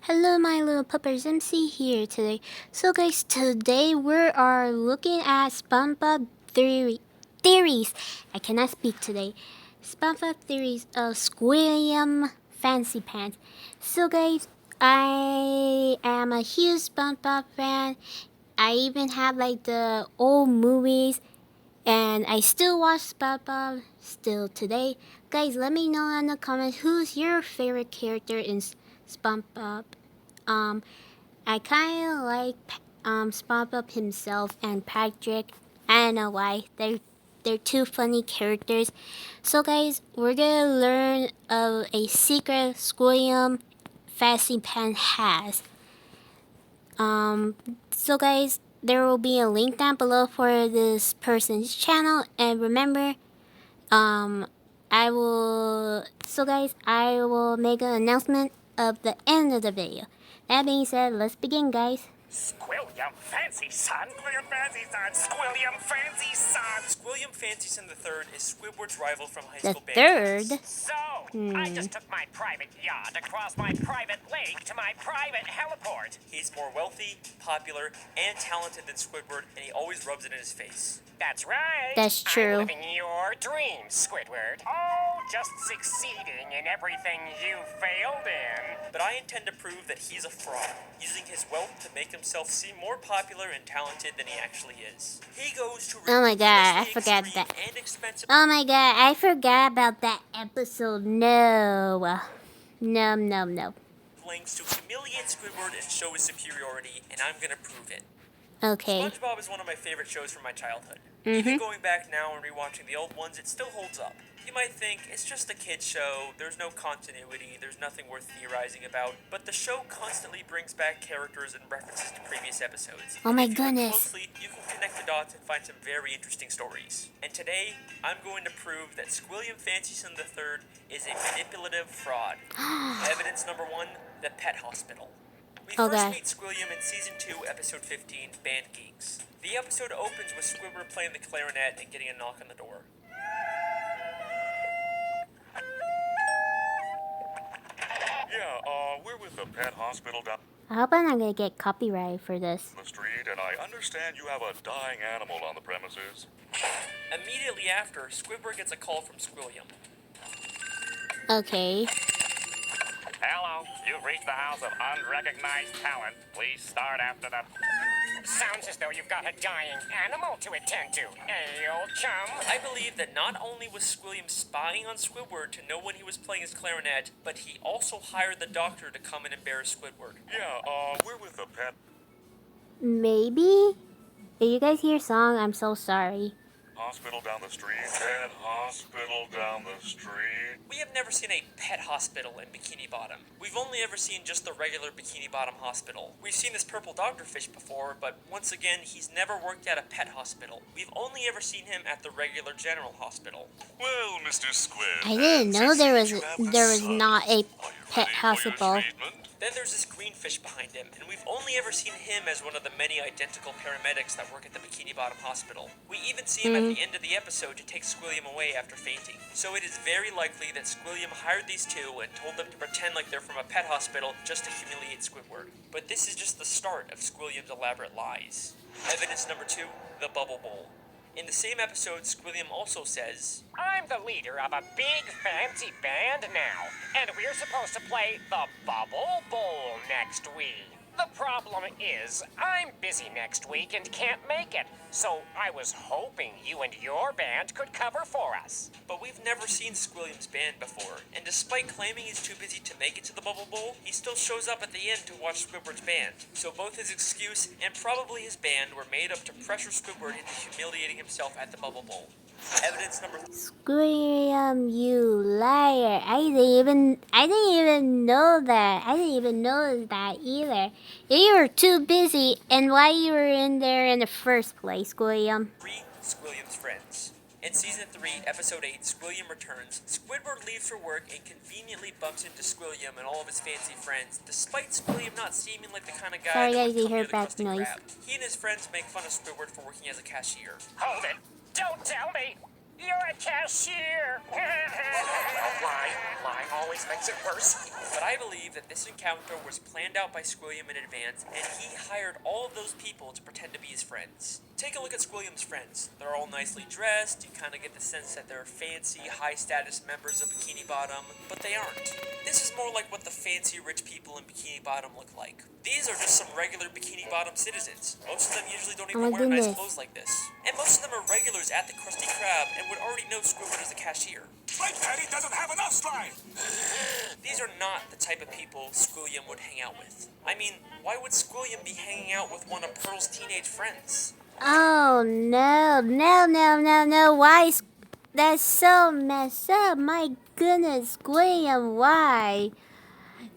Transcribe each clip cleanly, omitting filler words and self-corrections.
Hello my little puppers, MC here today. So guys, today we are looking at SpongeBob theories. I cannot speak today. SpongeBob theories of Squilliam Fancy Pants. So guys, I am a huge SpongeBob fan. I even have like the old movies and I still watch SpongeBob still today. Guys, let me know in the comments who's your favorite character in SpongeBob. I kind of like SpongeBob himself and Patrick. I don't know why. They're two funny characters. So guys, we're gonna learn of a secret Squilliam Fancy Pants has. So guys, there will be a link down below for this person's channel, and remember, I will make an announcement of the end of the video. That being said, let's begin, guys. Squilliam Fancy Son! Squilliam Fancy Son! Squilliam Fancy Son! Squilliam Fancy Son the Third is Squidward's rival from high The school band third? class. So, I just took my private yacht across my private lake to my private heliport. He's more wealthy, popular, and talented than Squidward, and he always rubs it in his face. That's right. That's true. I'm living your dreams, Squidward. Oh, just succeeding in everything you failed in. But I intend to prove that he's a fraud, using his wealth to make himself seem more popular and talented than he actually is. He goes to Oh my god, I ridiculously forgot extreme that. and expensive. Oh my god, I forgot about that episode. No. No. Lengths to humiliate Squidward and show his superiority, and I'm gonna prove it. Okay. SpongeBob is one of my favorite shows from my childhood. Even going back now and rewatching the old ones, it still holds up. You might think, it's just a kid's show, there's no continuity, there's nothing worth theorizing about, but the show constantly brings back characters and references to previous episodes. Oh my If you look goodness. closely, you can connect the dots and find some very interesting stories. And today, I'm going to prove that Squilliam Fancy Son the Third is a manipulative fraud. Evidence number 1, the pet hospital. We first Okay. meet Squilliam in Season 2, Episode 15, Band GEEKS. The episode opens with Squidward playing the clarinet and getting a knock on the door. Yeah, we're with the pet hospital down I hope I'm not gonna get copyright for this. the street, and I understand you have a dying animal on the premises. Immediately after, Squidward gets a call from Squilliam. Okay. Hello, you've reached the house of unrecognized talent. Please start after the... Sounds as though you've got a dying animal to attend to. Hey, old chum. I believe that not only was Squilliam spying on Squidward to know when he was playing his clarinet, but he also hired the doctor to come and embarrass Squidward. Yeah, we're with the pet Maybe? If you guys hear a song, I'm so sorry. hospital down the street. Pet hospital down the street. We have never seen a pet hospital in Bikini Bottom. We've only ever seen just the regular Bikini Bottom hospital. We've seen this purple dogfish before, but once again, he's never worked at a pet hospital. We've only ever seen him at the regular general hospital. Well, Mr. Squid. I didn't know there was you have the not a sun. Are you pet ready for your hospital. treatment? Then there's this green fish behind him, and we've only ever seen him as one of the many identical paramedics that work at the Bikini Bottom Hospital. We even see him at the end of the episode to take Squilliam away after fainting. So it is very likely that Squilliam hired these two and told them to pretend like they're from a pet hospital just to humiliate Squidward. But this is just the start of Squilliam's elaborate lies. Evidence number 2, the Bubble Bowl. In the same episode, Squilliam also says, I'm the leader of a big fancy band now, and we're supposed to play the Bubble Bowl next week. The problem is, I'm busy next week and can't make it, so I was hoping you and your band could cover for us. but we've never seen Squilliam's band before, and despite claiming he's too busy to make it to the Bubble Bowl, he still shows up at the end to watch Squidward's band. So both his excuse and probably his band were made up to pressure Squidward into humiliating himself at the Bubble Bowl. Evidence number 3. Squilliam, you liar. I didn't even know that. I didn't even know that either. You were too busy, and why you were in there in the first place, Squilliam? 3. Squilliam's friends. In Season 3, Episode 8, Squilliam Returns, Squidward leaves for work and conveniently bumps into Squilliam and all of his fancy friends, despite Squilliam not seeming like the kind of guy Sorry, that guys, would you come near heard the back Krusty noise. Krab. He and his friends make fun of Squidward for working as a cashier. Hold it! Don't tell me! You're a cashier! Lying always makes it worse. But I believe that this encounter was planned out by Squilliam in advance, and he hired all of those people to pretend to be his friends. Take a look at Squilliam's friends. They're all nicely dressed, you kind of get the sense that they're fancy, high-status members of Bikini Bottom, but they aren't. This is more like what the fancy rich people in Bikini Bottom look like. These are just some regular Bikini Bottom citizens. Most of them usually don't even my wear nice goodness. clothes like this. And most of them are regulars at the Krusty Krab and would already know Squidward as the cashier. My daddy doesn't have enough strength. These are not the type of people Squilliam would hang out with. I mean, why would Squilliam be hanging out with one of Pearl's teenage friends? Oh no, no, no, no, no. Why? That's so messed up. My goodness, Squilliam, why?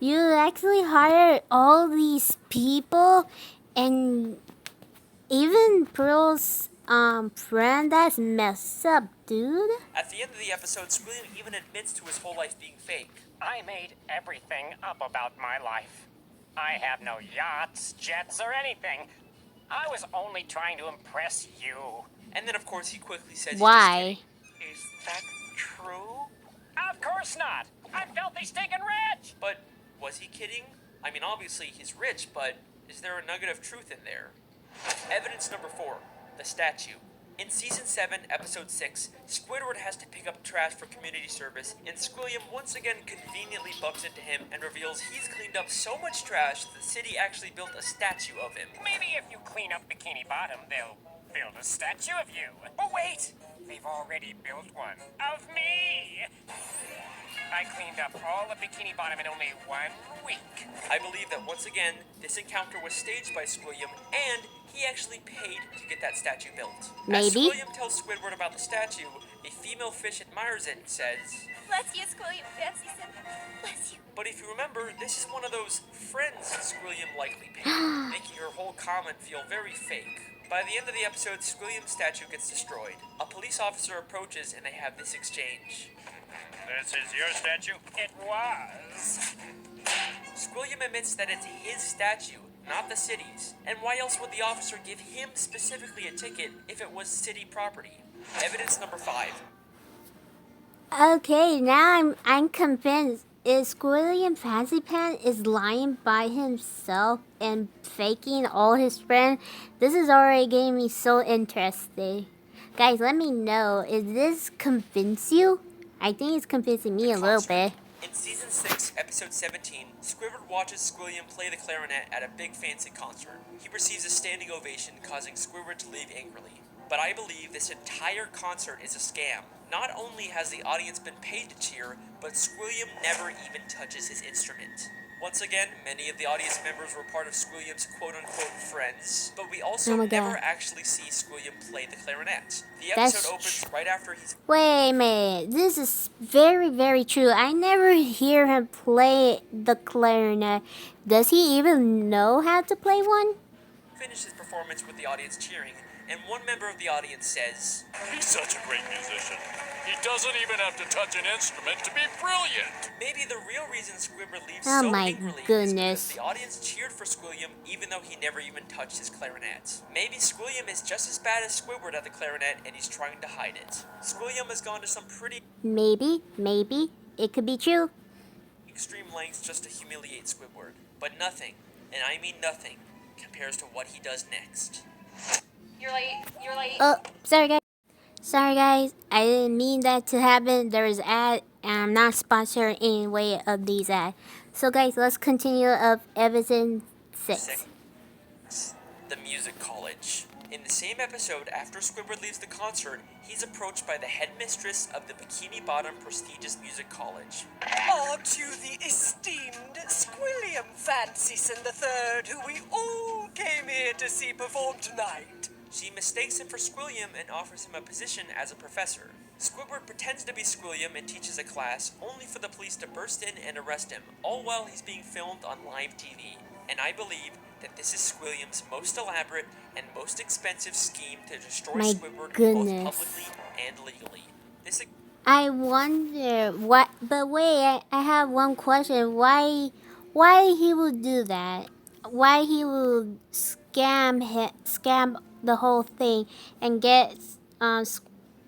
You actually hired all these people and even Pearl's friend? That's messed up, dude. At the end of the episode, Squilliam even admits to his whole life being fake. I made everything up about my life. I have no yachts, jets, or anything. I was only trying to impress you. And then, of course, he quickly says Why? he's just kidding. Is that true? Of course not. I'm filthy stinking rich. But was he kidding? I mean, obviously he's rich, but is there a nugget of truth in there? Evidence number 4, the statue. In Season 7, Episode 6, Squidward has to pick up trash for community service, and Squilliam once again conveniently bumps into him and reveals he's cleaned up so much trash the city actually built a statue of him. Maybe if you clean up Bikini Bottom, they'll build a statue of you. Oh, wait! They've already built one of me! I cleaned up all of Bikini Bottom in only 1 week. I believe that once again, this encounter was staged by Squilliam, and he actually paid to get that statue built. Maybe. As Squilliam tells Squidward about the statue, a female fish admires it and says, Bless you, Squilliam Fancy Sim. Bless you. but if you remember, this is one of those friends Squilliam likely paid, making her whole comment feel very fake. By the end of the episode, Squilliam's statue gets destroyed. A police officer approaches and they have this exchange. This is your statue? It was. Squilliam admits that it's his statue, not the city's. And why else would the officer give him specifically a ticket if it was city property? Evidence number 5. Okay, now I'm convinced. Is Squilliam Fancy Pan is lying by himself and faking all his friends? This is already getting me so interested. Guys, let me know. Is this convince you? I think it's convincing me a little bit. In Season 6, Episode 17, Squidward watches Squilliam play the clarinet at a big fancy concert. He receives a standing ovation, causing Squidward to leave angrily. But I believe this entire concert is a scam. Not only has the audience been paid to cheer, but Squilliam never even touches his instrument. Once again, many of the audience members were part of Squilliam's quote-unquote friends, but we also Oh my never God. actually see Squilliam play the clarinet. The That's episode opens right after he's Wait a minute. This is very, very true. I never hear him play the clarinet. Does he even know how to play one? finished his performance with the audience cheering, and one member of the audience says, He's such a great musician. He doesn't even have to touch an instrument to be brilliant. maybe the real reason Squidward leaves Oh so my angrily goodness. is because the audience cheered for Squilliam even though he never even touched his clarinet. Maybe Squilliam is just as bad as Squidward at the clarinet and he's trying to hide it. Squilliam has gone to some pretty Maybe. It could be true. extreme lengths just to humiliate Squidward. But nothing, and I mean nothing, compares to what he does next. You're late. You're late. Oh, sorry guys. I didn't mean that to happen. There is ad, and I'm not sponsored in any way of these ads. So guys, let's continue of episode 6. The Music College. In the same episode, after Squidward leaves the concert, he's approached by the headmistress of the Bikini Bottom prestigious music college. Aren't you the esteemed Squilliam Fancyson III, who we all came here to see perform tonight? She mistakes him for Squilliam and offers him a position as a professor. Squidward pretends to be Squilliam and teaches a class, only for the police to burst in and arrest him, all while he's being filmed on live TV. And I believe that this is Squilliam's most elaborate and most expensive scheme to destroy My Squidward goodness. both publicly and legally. This I wonder what. But wait, I have one question. Why he would do that? Why he would scam the whole thing and get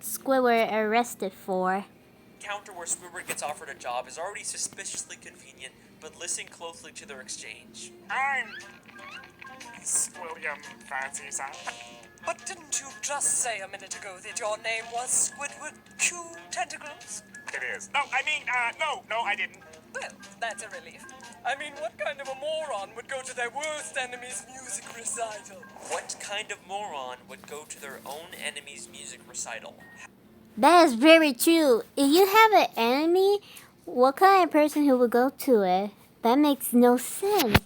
Squidward arrested for. Encounter where Squidward gets offered a job is already suspiciously convenient, but listen closely to their exchange. I'm Squilliam Fancyson. But didn't you just say a minute ago that your name was Squidward Q Tentacles? It is. No, I mean, no, I didn't. Well, that's a relief. I mean, what kind of a moron would go to their worst enemy's music recital? What kind of moron would go to their own enemy's music recital? That is very true. If you have an enemy, what kind of person who would go to it? That makes no sense.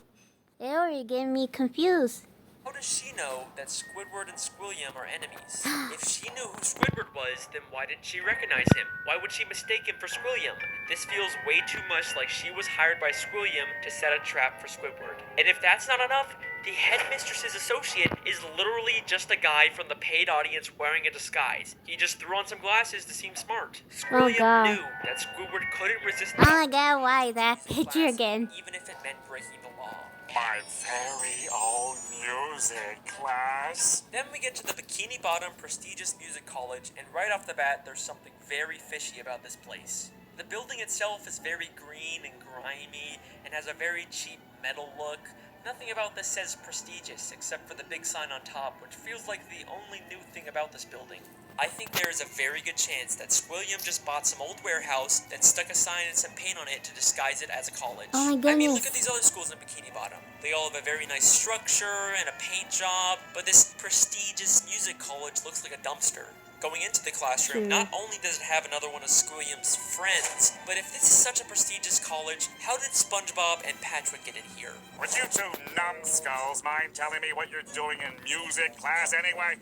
It already getting me confused. How does she know that Squidward and Squilliam are enemies? If she knew who Squidward was, then why didn't she recognize him? Why would she mistake him for Squilliam? This feels way too much like she was hired by Squilliam to set a trap for Squidward. And if that's not enough, the headmistress's associate is literally just a guy from the paid audience wearing a disguise. He just threw on some glasses to seem smart. Squilliam God. knew that Squidward couldn't resist Oh my god, why that this picture class, again? even if it meant breaking the law. My very own music class. Then we get to the Bikini Bottom prestigious music college, and right off the bat, there's something very fishy about this place. The building itself is very green and grimy, and has a very cheap metal look. Nothing about this says prestigious, except for the big sign on top, which feels like the only new thing about this building. I think there is a very good chance that Squilliam just bought some old warehouse, then stuck a sign and some paint on it to disguise it as a college. Oh my I mean, look goodness. at these other schools in Bikini Bottom. They all have a very nice structure and a paint job, but this prestigious music college looks like a dumpster. Going into the classroom, True. not only does it have another one of Squilliam's friends, but if this is such a prestigious college, how did SpongeBob and Patrick get in here? Would you two numbskulls mind telling me what you're doing in music class anyway?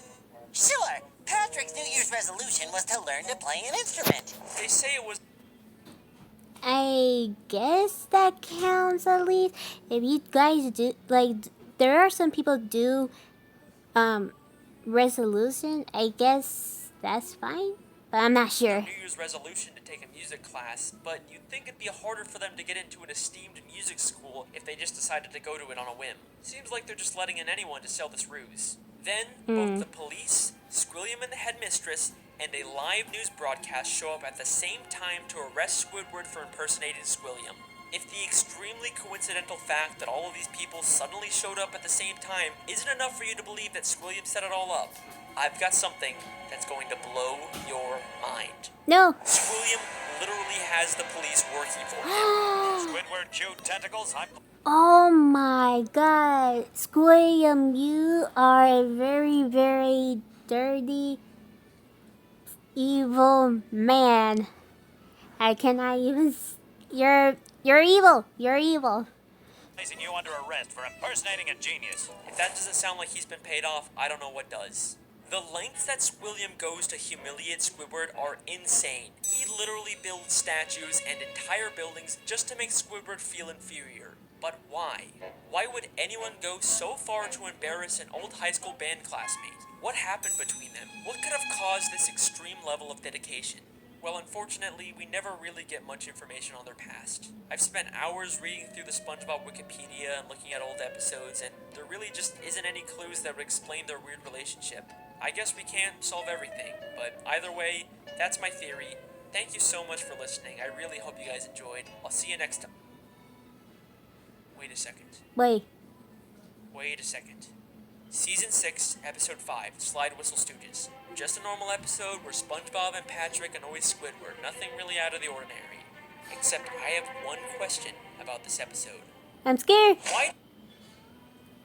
Sure. Patrick's New Year's resolution was to learn to play an instrument. They say it was I guess that counts at least. If you guys do, like, there are some people do, resolution. I guess that's fine, but I'm not sure. New Year's resolution to take a music class, but you'd think it'd be harder for them to get into an esteemed music school if they just decided to go to it on a whim. Seems like they're just letting in anyone to sell this ruse. Then, both the police, Squilliam and the headmistress, and a live news broadcast show up at the same time to arrest Squidward for impersonating Squilliam. If the extremely coincidental fact that all of these people suddenly showed up at the same time isn't enough for you to believe that Squilliam set it all up, I've got something that's going to blow your mind. No. Squilliam literally has the police working for him. Squidward Q Tentacles, I'm... Oh my god. Squilliam, you are a very, very dirty, evil man. I cannot even... You're evil. You're evil. placing you under arrest for impersonating a genius. If that doesn't sound like he's been paid off, I don't know what does. The lengths that Squilliam goes to humiliate Squidward are insane. He literally builds statues and entire buildings just to make Squidward feel inferior. But why? Why would anyone go so far to embarrass an old high school band classmate? What happened between them? What could have caused this extreme level of dedication? Well, unfortunately, we never really get much information on their past. I've spent hours reading through the SpongeBob Wikipedia and looking at old episodes, and there really just isn't any clues that would explain their weird relationship. I guess we can't solve everything, but either way, that's my theory. Thank you so much for listening. I really hope you guys enjoyed. I'll see you next time. Wait a second. Wait. Wait a second. Season 6, Episode 5, Slide Whistle Stooges. Just a normal episode where SpongeBob and Patrick annoy Squidward. Nothing really out of the ordinary. Except I have one question about this episode. I'm scared. Why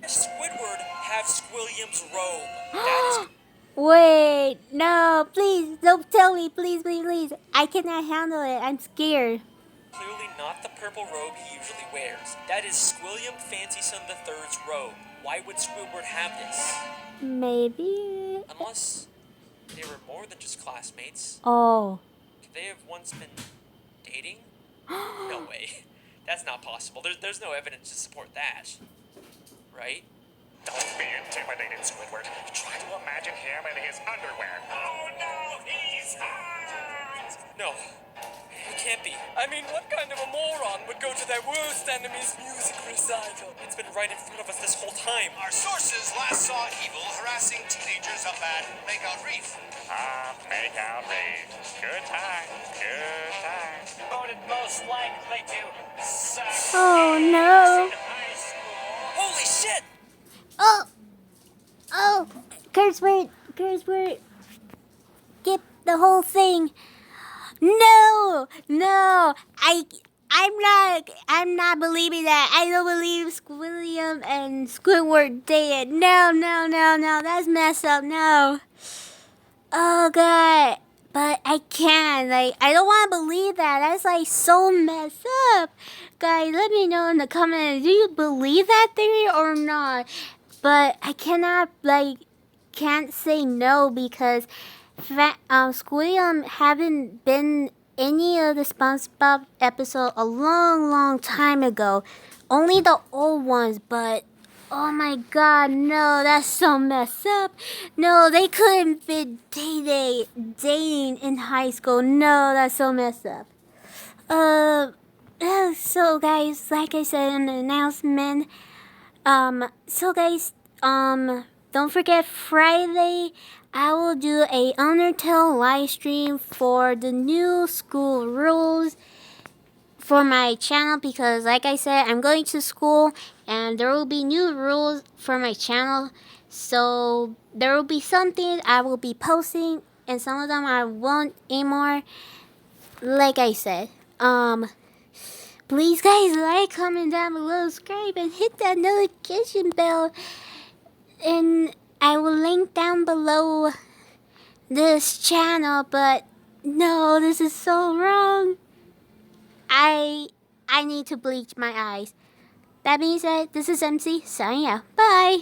does Squidward have Squilliam's robe? That is Wait, no, please, don't tell me, please, please, please. I cannot handle it. I'm scared. clearly not the purple robe he usually wears. That is Squilliam Fancyson III's robe. Why would Squidward have this? Maybe. Unless they were more than just classmates. Oh. Could they have once been dating? No way. That's not possible. There's no evidence to support that. Right? Don't be intimidated, Squidward. Try to imagine him in his underwear. Oh no, he's hot! No. It It can't be. I mean, what kind of a moron would go to their worst enemy's music recital? It's been right in front of us this whole time. Our sources last saw Evil harassing teenagers up at Makeout Reef. Make out read. Good time. Good time. Voted most likely to suck Oh in no. high school. Holy shit! Oh, curse word, get the whole thing. No, I'm not believing that. I don't believe Squilliam and Squidward did it. No, that's messed up, no. Oh god, but I can't, I don't want to believe that. That's so messed up. Guys, let me know in the comments, do you believe that theory or not? But I cannot, can't say no because Squilliam haven't been any of the SpongeBob episode a long time ago. Only the old ones, but oh my god, no, that's so messed up. No, they couldn't be dating in high school. No, that's so messed up. So guys, like I said in the announcement, so guys, don't forget Friday, I will do a Undertale live stream for the new school rules for my channel because like I said, I'm going to school and there will be new rules for my channel. So there will be some things I will be posting and some of them I won't anymore. Like I said, please guys, comment down below, subscribe, and hit that notification bell. And I will link down below this channel, but no, this is so wrong. I need to bleach my eyes. That being said, this is MC signing out. Bye.